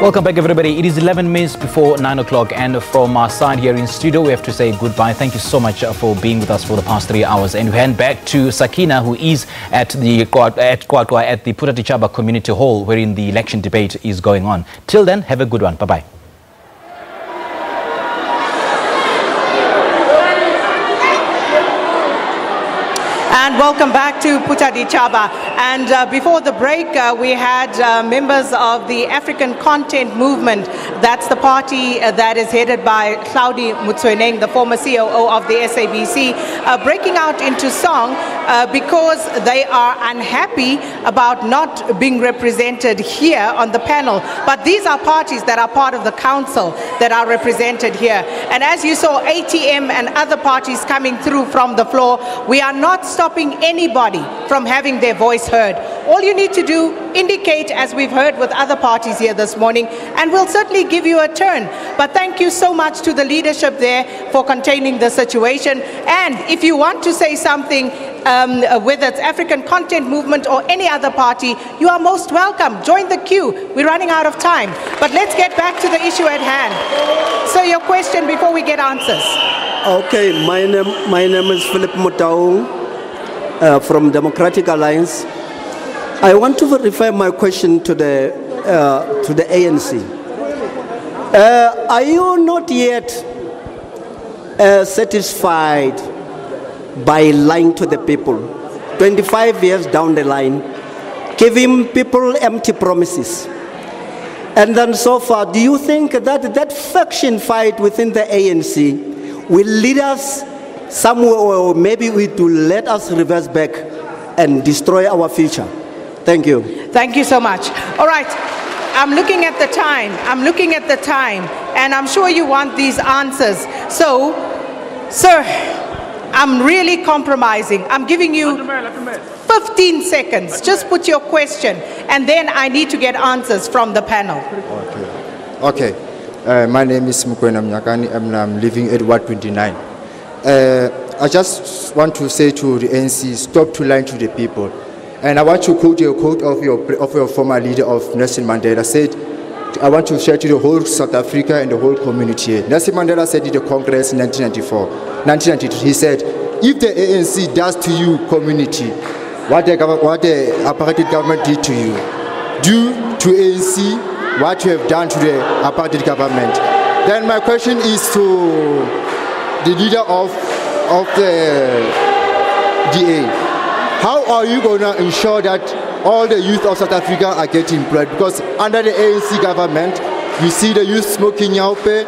Welcome back, everybody. It is 11 minutes before 9 o'clock, and from our side here in studio, we have to say goodbye. Thank you so much for being with us for the past 3 hours. And we hand back to Sakina, who is at the Maluti-a-Phofung Community Hall, wherein the election debate is going on. Till then, have a good one. Bye-bye. And welcome back to Maluti-a-Phofung. And before the break, we had members of the African Content Movement. That's the party that is headed by Hlaudi Motsoeneng, the former COO of the SABC, breaking out into song because they are unhappy about not being represented here on the panel. But these are parties that are part of the council that are represented here. And as you saw, ATM and other parties coming through from the floor, we are not stopping anybody from having their voice heard. All you need to do, indicate, as we've heard with other parties here this morning, and we'll certainly give you a turn. But thank you so much to the leadership there for containing the situation. And if you want to say something, whether it's African Content Movement or any other party, you are most welcome. Join the queue. We're running out of time. But let's get back to the issue at hand. So your question before we get answers. Okay, my name is Philip Mutaung. From Democratic Alliance. I want to refer my question to the ANC. Are you not yet satisfied by lying to the people? 25 years down the line, giving people empty promises. And then so far, do you think that that faction fight within the ANC will lead us somewhere, or maybe it will let us reverse back and destroy our future? Thank you. Thank you so much. All right. I'm looking at the time. And I'm sure you want these answers. So, sir, I'm really compromising. I'm giving you 15 seconds. Just put your question, and then I need to get answers from the panel. Okay. My name is Mukwena Mnyakani, and I'm living at Ward 29. I just want to say to the ANC, stop to lying to the people. And I want to quote a quote of your former leader of Nelson Mandela. Said, I want to share to the whole South Africa and the whole community. Nelson Mandela said in the Congress in 1992, he said, if the ANC does to you, community, what the apartheid government did to you, do to ANC what you have done to the apartheid government. Then my question is to the leader of the DA. How are you going to ensure that all the youth of South Africa are getting employed? Because under the ANC government, we see the youth smoking yaupe,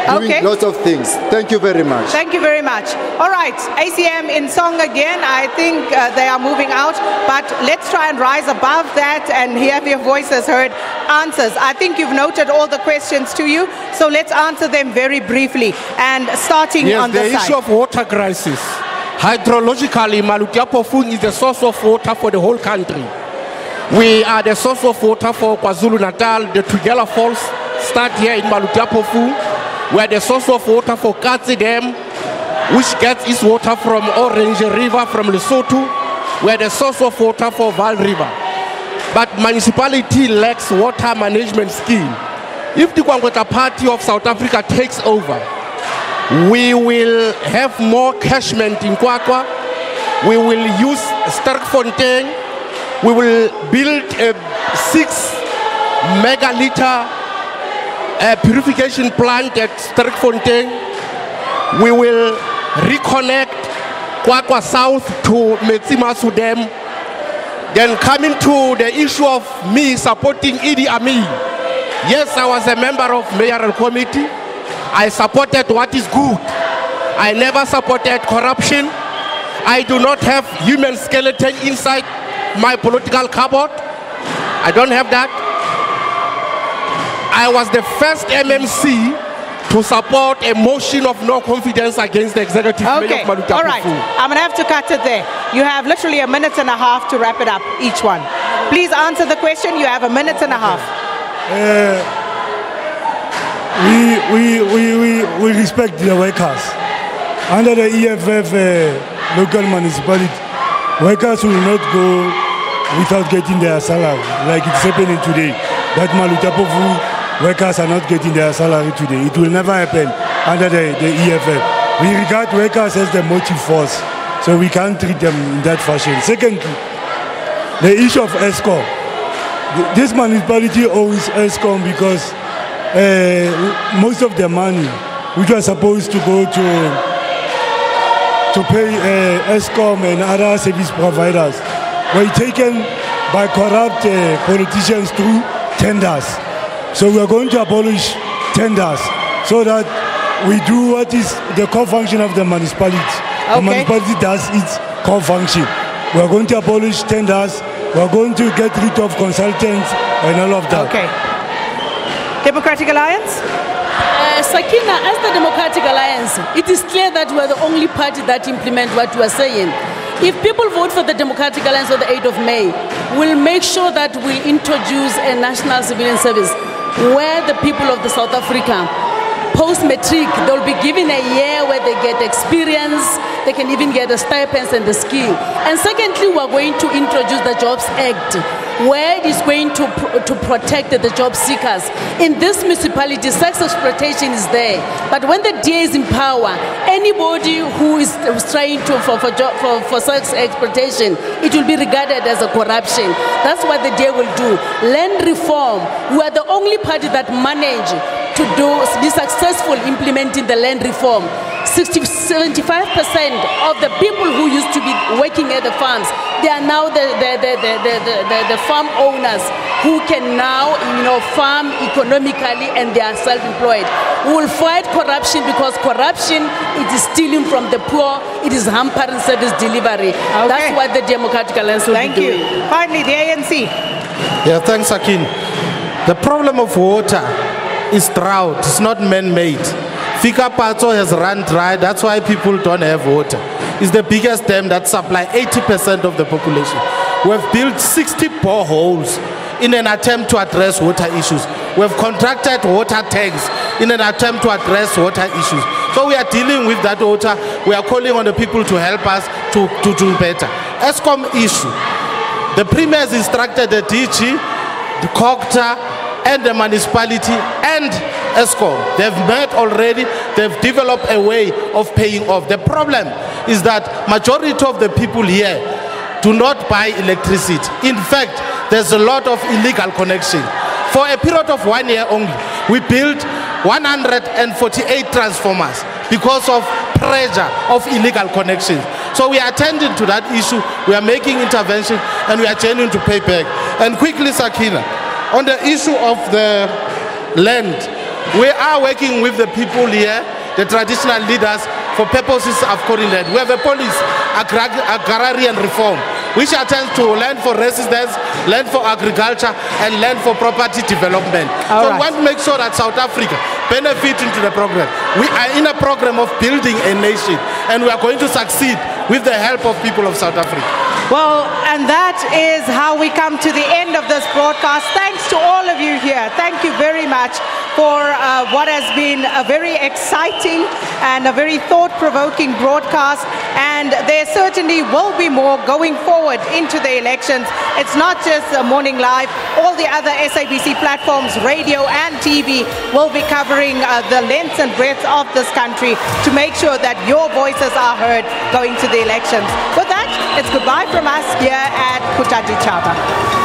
doing lots of things. Thank you very much. Thank you very much. All right, ACM in song again. I think they are moving out, but let's try and rise above that and hear your voices heard. Answers. I think you've noted all the questions to you, so let's answer them very briefly. And starting on the side. The issue of water crisis. Hydrologically, Maluti-a-Phofung is the source of water for the whole country. We are the source of water for KwaZulu-Natal. The Tugela Falls start here in Maluti-a-Phofung. We are the source of water for Katsi Dam, which gets its water from Orange River from Lesotho. We are the source of water for Vaal River. But municipality lacks water management scheme. If the Kwangweta Party of South Africa takes over, we will have more catchment in Kwakwa. We will use Sterkfontein. We will build a 6 megaliter purification plant at Sterkfontein. We will reconnect Kwakwa South to Metsimasu Dam. Then coming to the issue of me supporting Idi Amin. Yes, I was a member of mayoral committee. I supported what is good. I never supported corruption. I do not have human skeleton inside my political cupboard. I don't have that. I was the first MMC to support a motion of no confidence against the executive mayor of Maluti-a-Phofung. All right. I'm going to have to cut it there. You have literally a minute and a half to wrap it up, each one. Please answer the question. You have a minute and a half. We respect the workers. Under the EFF local municipality, workers will not go without getting their salary, like it's happening today. But Maluti-a-Phofung workers are not getting their salary today. It will never happen under the EFF. We regard workers as the motive force, so we can't treat them in that fashion. Secondly, the issue of ESCOM. This municipality owes ESCOM because most of the money which was supposed to go to pay ESCOM and other service providers were taken by corrupt politicians through tenders. So we are going to abolish tenders so that we do what is the core function of the municipality. Okay. The municipality does its core function. We are going to abolish tenders. We are going to get rid of consultants and all of that. Okay. Democratic Alliance? Sakina, as the Democratic Alliance, it is clear that we are the only party that implement what we are saying. If people vote for the Democratic Alliance on the 8th of May, we'll make sure that we introduce a national civilian service where the people of the South Africa, post-matric, they'll be given a year where they get experience, they can even get the stipends and the skill. And secondly, we're going to introduce the Jobs Act, where it is going to protect the job seekers. In this municipality, sex exploitation is there. But when the DA is in power, anybody who is trying to for sex exploitation, it will be regarded as a corruption. That's what the DA will do. Land reform, we are the only party that managed to be successful implementing the land reform. 75% of the people who used to be working at the farms, they are now the farm owners who can now, farm economically, and they are self-employed. We will fight corruption because corruption, it is stealing from the poor, it is hampering service delivery. Okay. That's what the Democratic Alliance will be doing. Thank you. Finally, the ANC. Yeah, thanks, Akin. The problem of water is drought. It's not man-made. Fika Patso has run dry. That's why people don't have water. It's the biggest dam that supplies 80% of the population. We've built 60 boreholes in an attempt to address water issues. We've contracted water tanks in an attempt to address water issues. So we are dealing with that water. We are calling on the people to help us to do better. ESCOM issue. The Premier has instructed the DG, the COGTA, and the municipality and ESCOM. They've met already. They've developed a way of paying off. The problem is that majority of the people here do not buy electricity. In fact, there's a lot of illegal connection. For a period of 1 year only, we built 148 transformers because of pressure of illegal connections. So we are attending to that issue. We are making intervention and we are changing to pay back. And quickly, Sakina, on the issue of the land, we are working with the people here, the traditional leaders, for purposes of calling land. We have a police agrarian reform, which attends to land for residence, land for agriculture, and land for property development. So we want to make sure that South Africa benefits into the program. We are in a program of building a nation, and we are going to succeed with the help of people of South Africa. Well, and that is how we come to the end of this broadcast. Thanks to all of you here. Thank you very much for what has been a very exciting and a very thought-provoking broadcast. And there certainly will be more going forward into the elections. It's not just Morning Live. All the other SABC platforms, radio and TV, will be covering the length and breadth of this country to make sure that your voices are heard going to the elections. With that, it's goodbye from us here at Maluti-a-Phofung.